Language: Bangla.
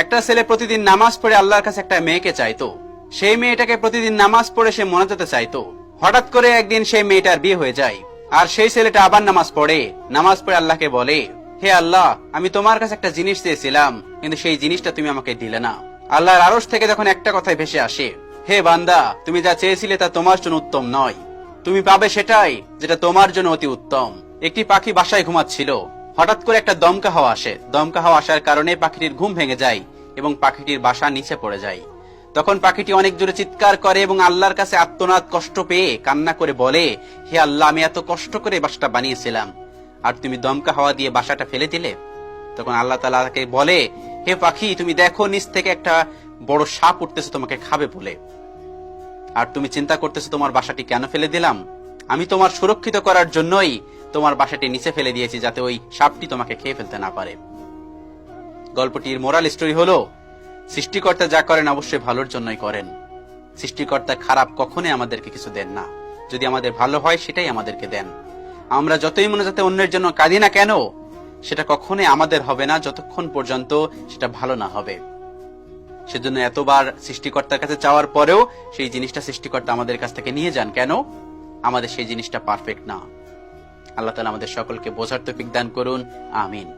একটা ছেলে প্রতিদিন নামাজ পড়ে আল্লাহর কাছে একটা মেয়েকে চাইতো। সেই মেয়েটাকে প্রতিদিন নামাজ পড়ে সে মোনাজাতে চাইতো। হঠাৎ করে একদিন সেই মেয়েটার বিয়ে হয়ে যায়, আর সেই ছেলেটা আবার নামাজ পড়ে আল্লাহকে বলে, হে আল্লাহ, আমি তোমার কাছে একটা জিনিস চেয়েছিলাম, কিন্তু সেই জিনিসটা তুমি আমাকে দিলে না। আল্লাহর আরশ থেকে যখন একটা কথাই ভেসে আসে, হে বান্দা, তুমি যা চেয়েছিলে তা তোমার জন্য উত্তম নয়, তুমি পাবে সেটাই যেটা তোমার জন্য অতি উত্তম। একটি পাখি বাসায় ঘুমাচ্ছিল। হঠাৎ করে একটা দমকা হাওয়া আসে। দমকা হাওয়া আসার কারণে পাখিটির ঘুম ভেঙে যায় এবং পাখিটির বাসা নিচে পড়ে যায়। তখন পাখিটি অনেক জোরে চিৎকার করে এবং আল্লাহর কাছে আর্তনাদ কষ্ট পেয়ে কান্না করে বলে, হে আল্লাহ, আমি এত কষ্ট করে বাসাটা বানিয়েছিলাম, আর তুমি দমকা হাওয়া দিয়ে বাসাটা ফেলে দিলে। তখন আল্লাহ তাআলা তাকে বলে, হে পাখি, তুমি দেখো নিচ থেকে একটা বড় সাপ উঠতেছে তোমাকে খাবে বলে, আর তুমি চিন্তা করতেছো তোমার বাসাটি কেন ফেলে দিলাম। আমি তোমার সুরক্ষিত করার জন্যই তোমার বাসাটি নিচে ফেলে দিয়েছি, যাতে ওই সাপটি তোমাকে খেয়ে ফেলতে না পারে। গল্পটির মোরাল স্টোরি হলো, সৃষ্টিকর্তা যা করেন অবশ্যই ভালোর জন্যই করেন। সৃষ্টিকর্তা খারাপ কখনোই আমাদেরকে কিছু দেন না। যদি আমাদের ভালো হয় সেটাই আমাদেরকে দেন। আমরা যতই মনে যাতে অন্যের জন্য কাঁদি না কেন, সেটা কখনোই আমাদের হবে না যতক্ষণ পর্যন্ত সেটা ভালো না হবে। সেজন্য এতবার সৃষ্টিকর্তার কাছে চাওয়ার পরেও সেই জিনিসটা সৃষ্টিকর্তা আমাদের কাছ থেকে নিয়ে যান কেন? আমাদের সেই জিনিসটা পারফেক্ট না। আল্লাহ তাআলা আমাদের সকলকে বোঝার তৌফিক দান করুন। আমিন।